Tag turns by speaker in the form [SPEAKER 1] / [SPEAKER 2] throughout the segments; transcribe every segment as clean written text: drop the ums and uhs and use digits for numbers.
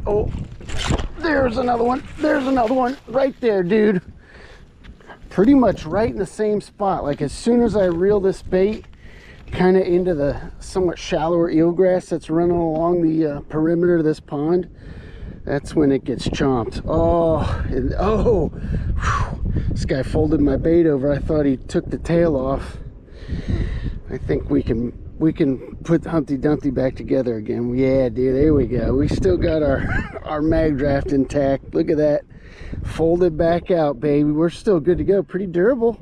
[SPEAKER 1] Oh, there's another one. There's another one right there, dude. Pretty much right in the same spot. Like as soon as I reel this bait kind of into the somewhat shallower eelgrass that's running along the perimeter of this pond, that's when it gets chomped. Oh, and, oh, whew, this guy folded my bait over. I thought he took the tail off. I think we can put Humpty Dumpty back together again. Yeah, dude, there we go. We still got our mag draft intact. Look at that. Folded back out, baby. We're still good to go. Pretty durable.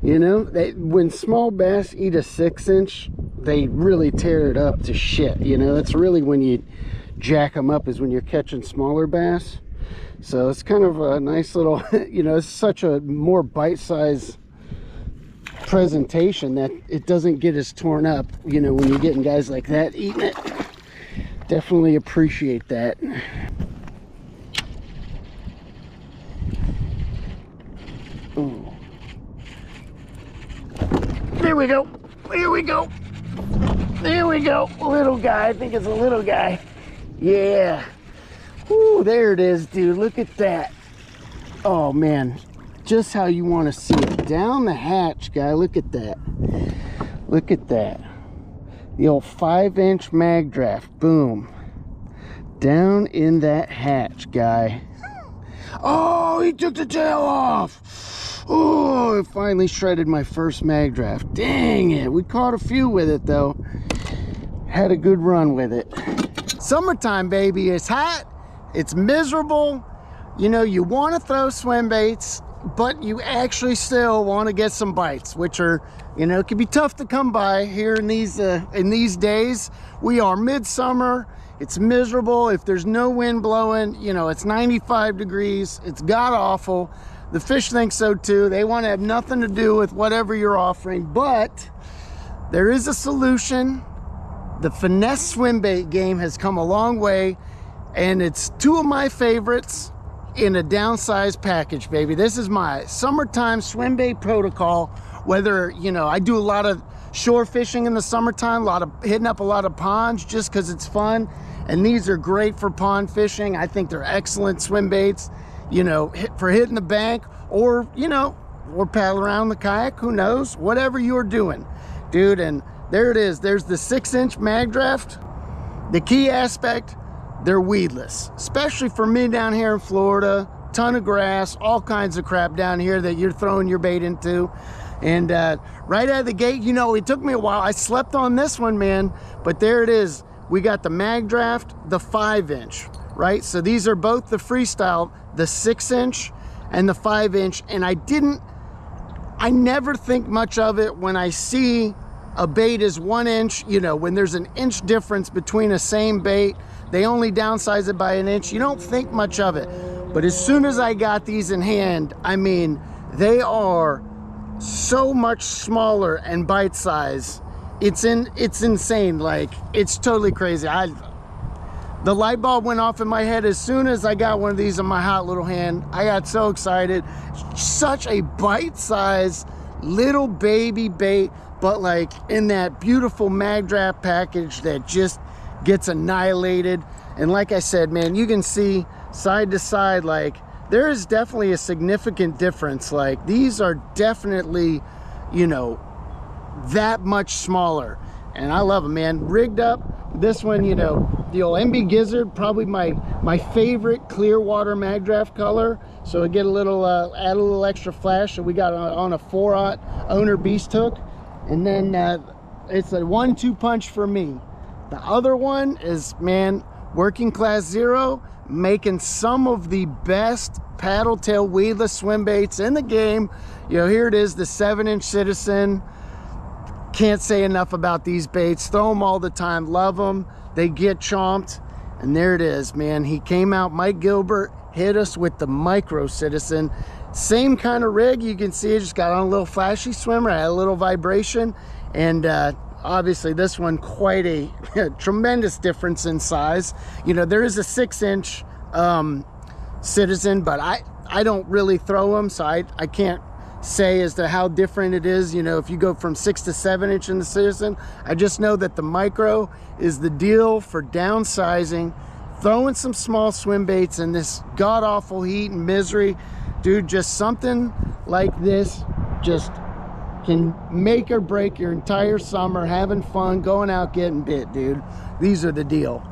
[SPEAKER 1] You know, when small bass eat a 6-inch, they really tear it up to shit. You know, that's really when you jack them up, is when you're catching smaller bass. So it's kind of a nice little, you know, it's such a more bite-sized presentation that it doesn't get as torn up, you know, when you're getting guys like that eating it. Definitely appreciate that. Ooh. There we go. Here we go. There we go. Little guy. I think it's a little guy. Yeah. Ooh, there it is, dude. Look at that. Oh man, just how you want to see it. Down the hatch, guy. Look at that. Look at that. The old 5-inch mag draft. Boom. Down in that hatch, guy. Oh, he took the tail off. Oh, I finally shredded my first mag draft. Dang it. We caught a few with it, though. Had a good run with it. Summertime, baby. It's hot. It's miserable. You know, you want to throw swim baits, but you actually still want to get some bites, which are, you know, it can be tough to come by here in these days. We are midsummer. It's miserable. If there's no wind blowing, you know, it's 95 degrees. It's god awful. The fish think so too. They want to have nothing to do with whatever you're offering, but there is a solution. The finesse swim bait game has come a long way, and it's two of my favorites in a downsized package, baby. This is my summertime swim bait protocol. Whether, you know, I do a lot of shore fishing in the summertime, hitting up a lot of ponds just because it's fun, and these are great for pond fishing. I think they're excellent swim baits, you know, for hitting the bank, or, you know, or paddle around the kayak, who knows, whatever you're doing, dude. And there it is. There's the 6-inch mag draft. The key aspect, they're weedless, especially for me down here in Florida. Ton of grass, all kinds of crap down here that you're throwing your bait into. And right out of the gate, you know, it took me a while. I slept on this one, man, but there it is. We got the mag draft, the 5-inch, right? So these are both the freestyle, the 6-inch and the 5-inch. And I never think much of it when I see a bait is 1 inch, you know, when there's an inch difference between a same bait. They only downsize it by 1 inch. You don't think much of it. But as soon as I got these in hand, I mean, they are so much smaller and bite size. It's insane. Like, it's totally crazy. The light bulb went off in my head as soon as I got one of these in my hot little hand. I got so excited. Such a bite size little baby bait, but like in that beautiful mag draft package that just gets annihilated. And like I said, man, you can see side to side, like there is definitely a significant difference. Like these are definitely, you know, that much smaller, and I love them, man. Rigged up this one, you know, the old MB Gizzard, probably my favorite clear water mag draft color. So I get a little add a little extra flash. So we got on a 4/0 owner beast hook, and then it's a 1-2 punch for me. The other one is, man, Working Class Zero, making some of the best paddle tail weedless swim baits in the game. You know, here it is, the 7-inch Citizen. Can't say enough about these baits. Throw them all the time. Love them. They get chomped. And there it is, man. He came out. Mike Gilbert hit us with the Micro Citizen. Same kind of rig. You can see it just got on a little flashy swimmer. Had a little vibration. And obviously this one, quite a tremendous difference in size. You know, there is a 6-inch Citizen, but I don't really throw them, so I can't say as to how different it is, you know, if you go from 6 to 7-inch in the Citizen. I just know that the Micro is the deal for downsizing, throwing some small swim baits in this god-awful heat and misery, dude. Just something like this just can make or break your entire summer. Having fun, going out getting bit, dude. These are the deal.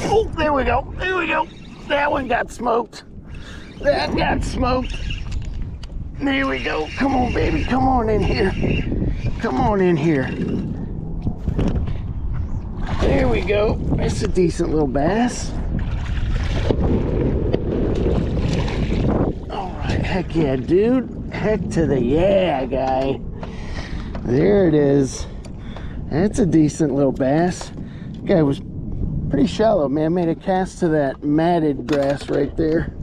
[SPEAKER 1] Oh, there we go. There we go. That one got smoked. That got smoked. There we go. Come on, baby. Come on in here. Come on in here. There we go. That's a decent little bass. All right. Heck yeah, dude. Heck to the yeah, guy. There it is. That's a decent little bass. Guy was pretty shallow, man. Made a cast to that matted grass right there.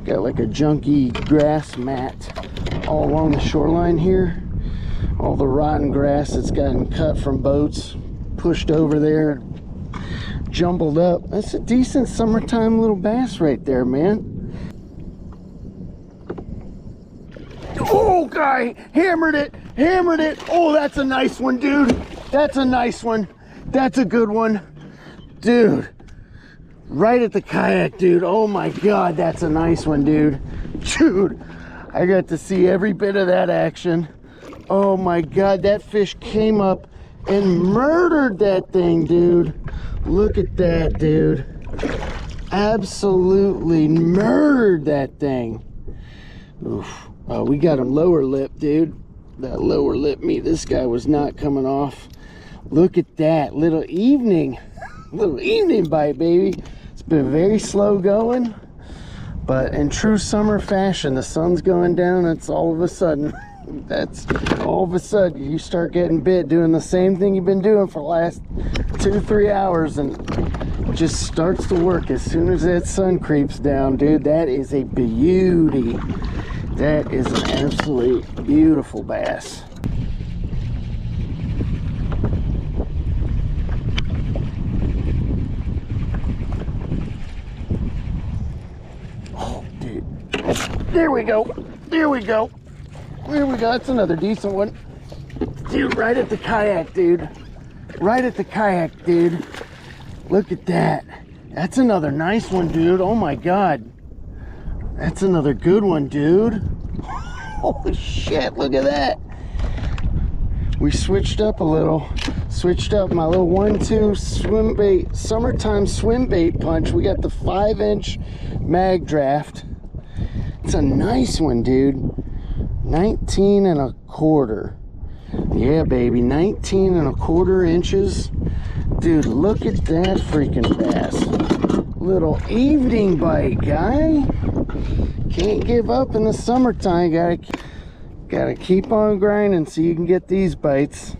[SPEAKER 1] Got like a junky grass mat all along the shoreline here. All the rotten grass that's gotten cut from boats, pushed over there, jumbled up. That's a decent summertime little bass right there, man. Oh, guy, hammered it, hammered it. Oh, that's a nice one, dude. That's a nice one. That's a good one. Dude, right at the kayak, dude. Oh my God, that's a nice one, dude. Dude, I got to see every bit of that action. Oh my God, that fish came up and murdered that thing, dude. Look at that, dude. Absolutely murdered that thing. Oof. Oh, we got him lower lip, dude. That lower lip meat, this guy was not coming off. Look at that little evening bite, baby. It's been very slow going, but in true summer fashion, the sun's going down. It's all of a sudden, you start getting bit doing the same thing you've been doing for the last 2-3 hours, and it just starts to work as soon as that sun creeps down, dude. That is a beauty. That is an absolute beautiful bass. There we go. There we go. There we go. That's another decent one. Dude, right at the kayak, dude. Right at the kayak, dude. Look at that. That's another nice one, dude. Oh my God. That's another good one, dude. Holy shit, look at that. We switched up a little. Switched up my little 1-2 swim bait, summertime swim bait punch. We got the 5-inch mag draft. It's a nice one, dude. 19 1/4. Yeah, baby, 19 1/4 inches. Dude, look at that freaking bass. Little evening bite, guy. Can't give up in the summertime. Gotta keep on grinding so you can get these bites.